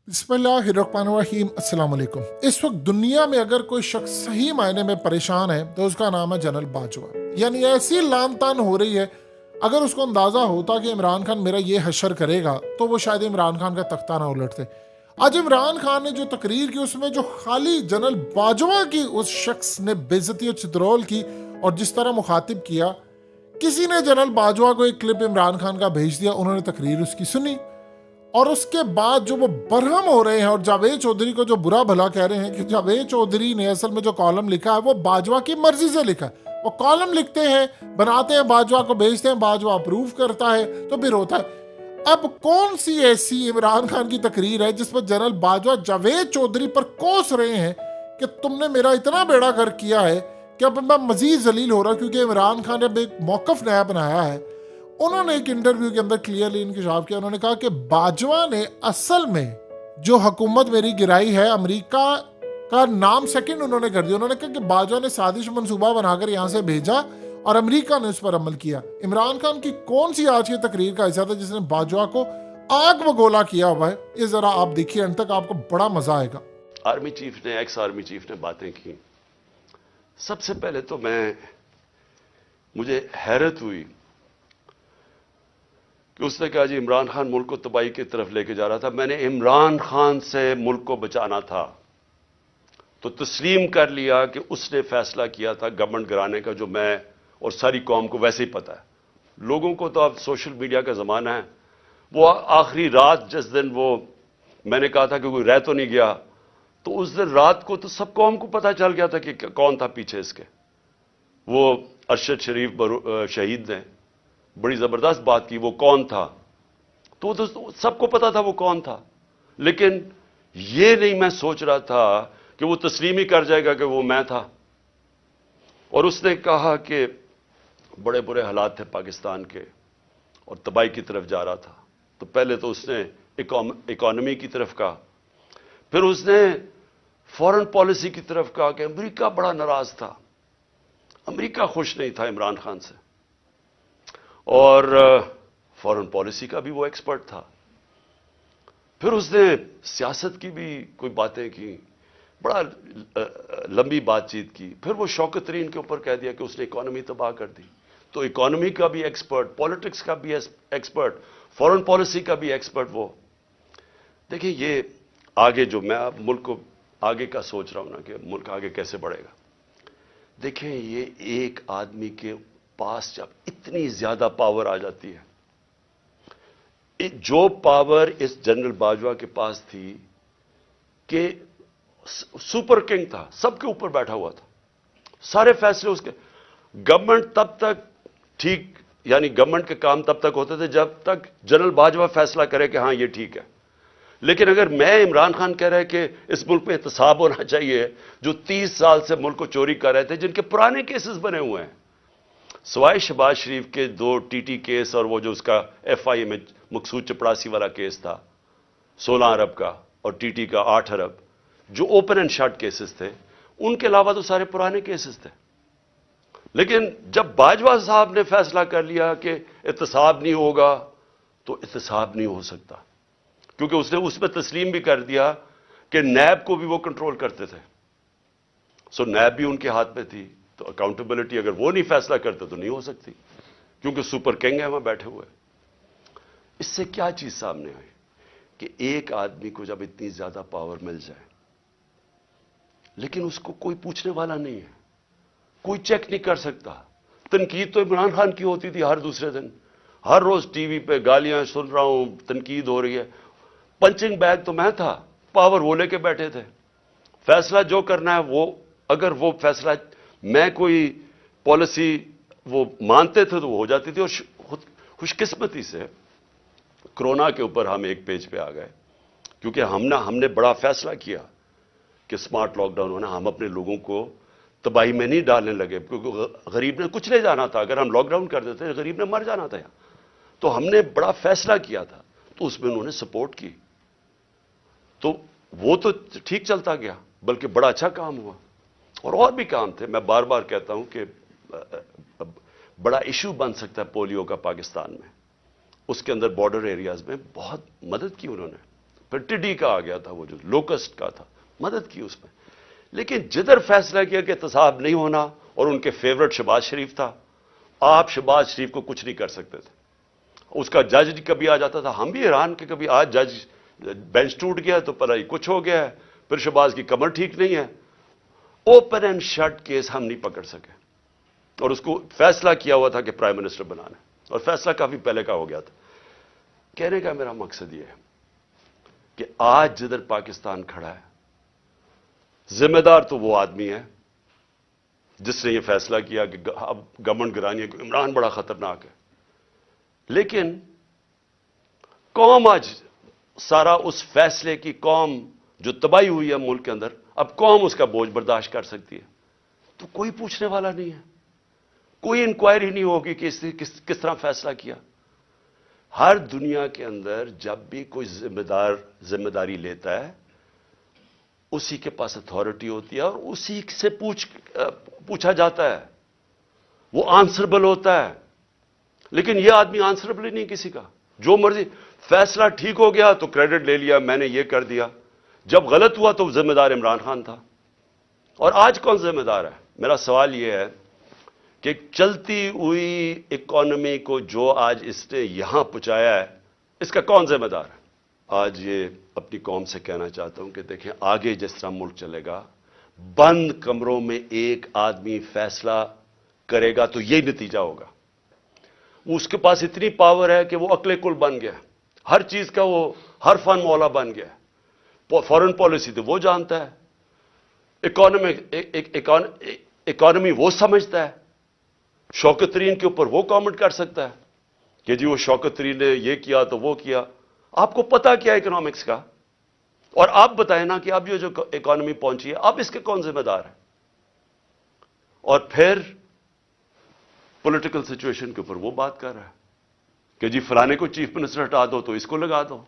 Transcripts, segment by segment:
बिस्मिल्लाहिर्रहमानिर्रहीम अस्सलाम वालेकुम। इस वक्त दुनिया में अगर कोई शख्स सही मायने में परेशान है तो उसका नाम है जनरल बाजवा। यानी ऐसी लान तान हो रही है, अगर उसको अंदाज़ा होता कि इमरान खान मेरा ये हशर करेगा तो वो शायद इमरान खान का तख्ता ना उलटते। आज इमरान खान ने जो तकरीर की उसमें जो खाली जनरल बाजवा की उस शख्स ने बेइज्जती और चित्रोल की और जिस तरह मुखातिब किया, किसी ने जनरल बाजवा को एक क्लिप इमरान खान का भेज दिया, उन्होंने तकरीर उसकी सुनी और उसके बाद जो वो बरहम हो रहे हैं और जावेद चौधरी को जो बुरा भला कह रहे हैं कि जावेद चौधरी ने असल में जो कॉलम लिखा है वो बाजवा की मर्जी से लिखा है। वो कॉलम लिखते हैं, बनाते हैं, बाजवा को भेजते हैं, बाजवा अप्रूव करता है तो फिर होता है। अब कौन सी ऐसी इमरान खान की तकरीर है जिस पर जनरल बाजवा जावेद चौधरी पर कोस रहे हैं कि तुमने मेरा इतना बेड़ा कर किया है कि अब मैं मजीद जलील हो रहा, क्योंकि इमरान खान ने अब एक मौकफ नया बनाया है। उन्होंने एक इंटरव्यू के अंदर क्लियरली इंकशाफ किया, उन्होंने कहा कि बाजवा ने असल में जो हुकूमत मेरी गिराई है, अमेरिका का नाम सेकंड उन्होंने कर दिया। उन्होंने कहा कि बाजवा ने साजिश मंसूबा बनाकर यहाँ से भेजा और अमेरिका ने उस पर अमल किया। इमरान खान की कौन सी आज की तकरीर का हिस्सा था जिसने बाजवा को आग बगोला किया हुआ है? ये जरा आप देखिए, अंत तक आपको बड़ा मजा आएगा। आर्मी चीफ ने, एक्स आर्मी चीफ ने बातें की। सबसे पहले तो मुझे हैरत हुई कि उसने कहा जी इमरान खान मुल्क को तबाही की तरफ लेके जा रहा था, मैंने इमरान खान से मुल्क को बचाना था। तो तस्लीम कर लिया कि उसने फैसला किया था गवर्नमेंट गिराने का, जो मैं और सारी कौम को वैसे ही पता है। लोगों को तो अब सोशल मीडिया का ज़माना है। वो आखिरी रात जिस दिन वो मैंने कहा था कि कोई रह तो नहीं गया, तो उस दिन रात को तो सब कौम को पता चल गया था कि कौन था पीछे इसके। वो अरशद शरीफ शहीद ने बड़ी ज़बरदस्त बात की, वो कौन था तो सबको पता था वो कौन था। लेकिन ये नहीं मैं सोच रहा था कि वो तस्लीम ही कर जाएगा कि वो मैं था। और उसने कहा कि बड़े बुरे हालात थे पाकिस्तान के और तबाही की तरफ जा रहा था। तो पहले तो उसने इकॉनमी की तरफ कहा, फिर उसने फॉरेन पॉलिसी की तरफ कहा कि अमेरिका बड़ा नाराज था, अमेरिका खुश नहीं था इमरान खान से। और फॉरेन पॉलिसी का भी वो एक्सपर्ट था। फिर उसने सियासत की भी कोई बातें की, बड़ा लंबी बातचीत की। फिर वो शौकत तरीन के ऊपर कह दिया कि उसने इकॉनमी तबाह कर दी। तो इकॉनमी का भी एक्सपर्ट, पॉलिटिक्स का भी एक्सपर्ट, फॉरेन पॉलिसी का भी एक्सपर्ट वो। देखिए ये आगे जो मैं अब मुल्क को आगे का सोच रहा हूं ना कि मुल्क आगे कैसे बढ़ेगा। देखिए ये एक आदमी के पास जब इतनी ज्यादा पावर आ जाती है, जो पावर इस जनरल बाजवा के पास थी कि सुपर किंग था, सबके ऊपर बैठा हुआ था, सारे फैसले उसके। गवर्नमेंट तब तक ठीक, यानी गवर्नमेंट के काम तब तक होते थे जब तक जनरल बाजवा फैसला करे कि हां ये ठीक है। लेकिन अगर मैं इमरान खान कह रहा है कि इस मुल्क में एहतसाब होना चाहिए, जो 30 साल से मुल्क को चोरी कर रहे थे, जिनके पुराने केसेस बने हुए हैं, सवाए शहबाज शरीफ के 2 टीटी केस और वो जो उसका एफआई में मकसूद चपड़ासी वाला केस था 16 अरब का, और टीटी का 8 अरब, जो ओपन एंड शट केसेस थे, उनके अलावा तो सारे पुराने केसेस थे। लेकिन जब बाजवा साहब ने फैसला कर लिया कि एहतसाब नहीं होगा, तो एहतसाब नहीं हो सकता, क्योंकि उसने उसमें तस्लीम भी कर दिया कि नैब को भी वो कंट्रोल करते थे। सो नैब भी उनके हाथ में थी, तो अकाउंटेबिलिटी अगर वो नहीं फैसला करते तो नहीं हो सकती, क्योंकि सुपर किंग है वहां बैठे हुए। इससे क्या चीज सामने आई कि एक आदमी को जब इतनी ज्यादा पावर मिल जाए, लेकिन उसको कोई पूछने वाला नहीं है, कोई चेक नहीं कर सकता। तनकीद तो इमरान खान की होती थी हर दूसरे दिन, हर रोज टीवी पे गालियां सुन रहा हूं, तनकीद हो रही है। पंचिंग बैग तो मैं था, पावर वो लेके बैठे थे। फैसला जो करना है वो, अगर वो फैसला मैं कोई पॉलिसी वो मानते थे तो वो हो जाती थी। और खुशकिस्मती से कोरोना के ऊपर हम एक पेज पे आ गए, क्योंकि हमने बड़ा फैसला किया कि स्मार्ट लॉकडाउन होना। हम अपने लोगों को तबाही में नहीं डालने लगे, क्योंकि गरीब ने कुछ ले जाना था। अगर हम लॉकडाउन कर देते गरीब ने मर जाना था यहां। तो हमने बड़ा फैसला किया था, तो उसमें उन्होंने सपोर्ट की, तो वो तो ठीक चलता गया, बल्कि बड़ा अच्छा काम हुआ। और भी काम थे। मैं बार बार कहता हूं कि बड़ा इशू बन सकता है पोलियो का पाकिस्तान में, उसके अंदर बॉर्डर एरियाज में बहुत मदद की उन्होंने। پھر ٹڈی کا آ گیا تھا، وہ جو لوکسٹ کا تھا، مدد کی اس میں. لیکن جدھر فیصلہ کیا کہ احتساب نہیں ہونا، اور ان کے فیورٹ شہباز شریف تھا، آپ شہباز شریف کو کچھ نہیں کر سکتے تھے. اس کا جج کبھی آ جاتا تھا، ہم بھی حیران کہ کبھی آج جج بینچ ٹوٹ گیا تو پتہ ہی کچھ ہو گیا ہے، پھر شہباز کی کمر ٹھیک نہیں ہے. اوپن اینڈ شٹ کیس ہم نہیں پکڑ سکے، اور اس کو فیصلہ کیا ہوا تھا کہ پرائم منسٹر بنانا ہے، اور فیصلہ کافی پہلے کا ہو گیا تھا. کہنے کا میرا مقصد یہ ہے کہ آج جدھر پاکستان کھڑا ہے، ذمہ دار تو وہ آدمی ہے جس نے یہ فیصلہ کیا کہ اب گورنمنٹ گرانی ہے، عمران بڑا خطرناک ہے. لیکن قوم آج سارا اس فیصلے کی، قوم جو تباہی ہوئی ہے ملک کے اندر، اب قوم اس کا بوجھ برداشت کر سکتی ہے. تو کوئی پوچھنے والا نہیں ہے، کوئی انکوائری نہیں ہوگی کہ اس نے کس طرح فیصلہ کیا. ہر دنیا کے اندر جب بھی کوئی ذمہ داری لیتا ہے، اسی کے پاس اتھارٹی ہوتی ہے اور اسی سے پوچھا جاتا ہے، وہ آنسربل ہوتا ہے. لیکن یہ آدمی آنسربل ہی نہیں کسی کا، جو مرضی فیصلہ ٹھیک ہو گیا تو کریڈٹ لے لیا، میں نے یہ کر دیا. جب غلط ہوا تو ذمہ دار عمران خان تھا. اور آج کون ذمہ دار ہے؟ میرا سوال یہ ہے کہ چلتی ہوئی اکانومی کو جو آج اس نے یہاں پہنچایا ہے، اس کا کون ذمہ دار ہے؟ آج یہ اپنی قوم سے کہنا چاہتا ہوں کہ دیکھیں آگے جس طرح ملک چلے گا، بند کمروں میں ایک آدمی فیصلہ کرے گا تو یہ نتیجہ ہوگا. اس کے پاس اتنی پاور ہے کہ وہ عقل کل بن گیا، ہر چیز کا وہ ہر فن مولا بن گیا. فارن پالیسی تو وہ جانتا ہے، اکانومی وہ سمجھتا ہے، شوکت ترین کے اوپر وہ کامنٹ کر سکتا ہے کہ جی وہ شوکت ترین نے یہ کیا تو وہ کیا. آپ کو پتا کیا اکنامکس کا؟ اور آپ بتائیں نا کہ اب یہ جو اکانومی پہنچی ہے، اب اس کے کون ذمہ دار ہے؟ اور پھر پولیٹیکل سچویشن کے اوپر وہ بات کر رہا ہے کہ جی فلانے کو چیف منسٹر ہٹا دو تو اس کو لگا دو،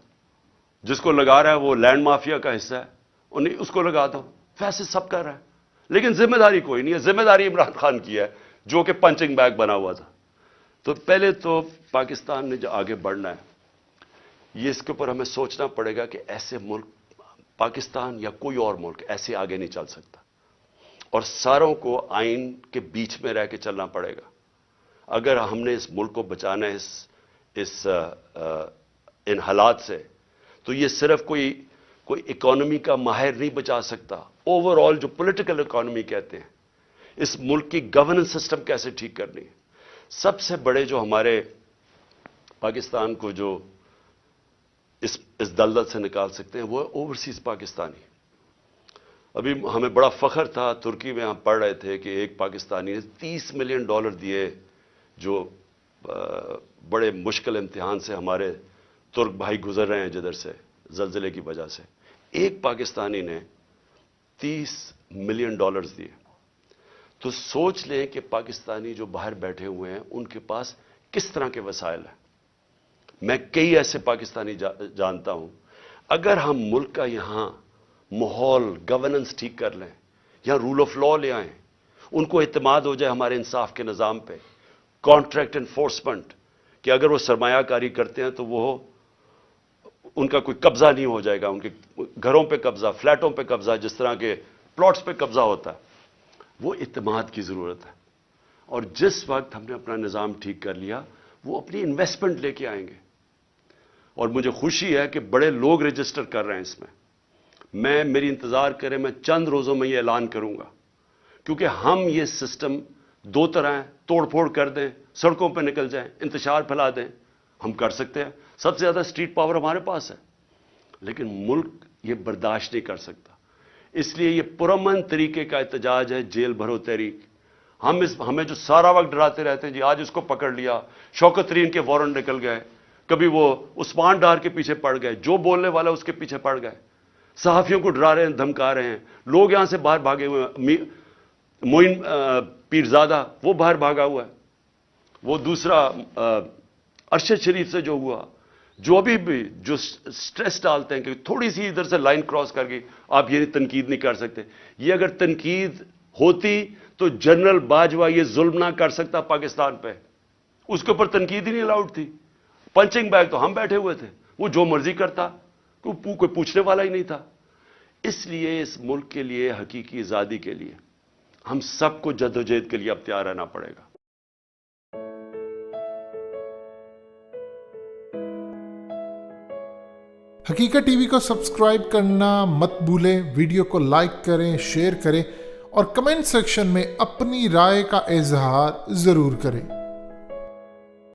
جس کو لگا رہا ہے وہ لینڈ مافیا کا حصہ ہے، اس کو لگا دو. فیصلے سب کر رہا ہے لیکن ذمہ داری کوئی نہیں ہے. ذمہ داری عمران خان کی ہے جو کہ پنچنگ بیگ بنا ہوا تھا. تو پہلے تو پاکستان نے جو آگے بڑھنا ہے، یہ اس کے اوپر ہمیں سوچنا پڑے گا کہ ایسے ملک، پاکستان یا کوئی اور ملک ایسے آگے نہیں چل سکتا، اور ساروں کو آئین کے بیچ میں رہ کے چلنا پڑے گا. اگر ہم نے اس ملک کو بچانا ہے ان حالات سے، تو یہ صرف کوئی اکانومی کا ماہر نہیں بچا سکتا. اوور آل جو پولیٹیکل اکانومی کہتے ہیں، اس ملک کی گورننس سسٹم کیسے ٹھیک کرنی ہے. سب سے بڑے جو ہمارے پاکستان کو جو اس دلدل سے نکال سکتے ہیں وہ اوورسیز پاکستانی. ابھی ہمیں بڑا فخر تھا، ترکی میں ہم پڑھ رہے تھے کہ ایک پاکستانی نے $30 ملین دیے، جو بڑے مشکل امتحان سے ہمارے ترک بھائی گزر رہے ہیں جدھر سے زلزلے کی وجہ سے. ایک پاکستانی نے $30 ملین دیے. تو سوچ لیں کہ پاکستانی جو باہر بیٹھے ہوئے ہیں ان کے پاس کس طرح کے وسائل ہیں. میں کئی ایسے پاکستانی جانتا ہوں. اگر ہم ملک کا یہاں ماحول، گورننس ٹھیک کر لیں، یہاں رول آف لا لے آئیں، ان کو اعتماد ہو جائے ہمارے انصاف کے نظام پہ، کانٹریکٹ انفورسمنٹ، کہ اگر وہ سرمایہ کاری کرتے ہیں تو وہ ان کا کوئی قبضہ نہیں ہو جائے گا، ان کے گھروں پہ قبضہ، فلیٹوں پہ قبضہ، جس طرح کے پلاٹس پہ قبضہ ہوتا ہے. وہ اعتماد کی ضرورت ہے. اور جس وقت ہم نے اپنا نظام ٹھیک کر لیا، وہ اپنی انویسٹمنٹ لے کے آئیں گے. اور مجھے خوشی ہے کہ بڑے لوگ رجسٹر کر رہے ہیں اس میں میری انتظار کریں، میں چند روزوں میں یہ اعلان کروں گا. کیونکہ ہم یہ سسٹم دو طرح ہیں، توڑ پھوڑ کر دیں، سڑکوں پہ نکل جائیں، انتشار پھیلا دیں، ہم کر سکتے ہیں. سب سے زیادہ اسٹریٹ پاور ہمارے پاس ہے، لیکن ملک یہ برداشت نہیں کر سکتا. اس لیے یہ پرامن طریقے کا احتجاج ہے، جیل بھرو تحریک. ہمیں جو سارا وقت ڈراتے رہتے ہیں، جی آج اس کو پکڑ لیا، شوکت ترین کے وارنٹ نکل گئے، کبھی وہ عثمان ڈار کے پیچھے پڑ گئے، جو بولنے والا اس کے پیچھے پڑ گئے، صحافیوں کو ڈرا رہے ہیں، دھمکا رہے ہیں. لوگ یہاں سے باہر بھاگے ہوئے ہیں. معین پیرزادہ وہ باہر بھاگا ہوا ہے. وہ دوسرا ارشد شریف سے جو ہوا، جو ابھی بھی جو سٹریس ڈالتے ہیں کہ تھوڑی سی ادھر سے لائن کراس کر گئی، آپ یہ تنقید نہیں کر سکتے. یہ اگر تنقید ہوتی تو جنرل باجوہ یہ ظلم نہ کر سکتا پاکستان پہ. اس کے اوپر تنقید ہی نہیں الاؤڈ تھی. پنچنگ بیگ تو ہم بیٹھے ہوئے تھے، وہ جو مرضی کرتا، کوئی پوچھنے والا ہی نہیں تھا. اس لیے اس ملک کے لیے حقیقی آزادی کے لیے ہم سب کو جدوجہد کے لیے اب تیار رہنا پڑے گا. حقیقت ٹی وی کو سبسکرائب کرنا مت بھولیں، ویڈیو کو لائک کریں، شیئر کریں اور کمنٹ سیکشن میں اپنی رائے کا اظہار ضرور کریں.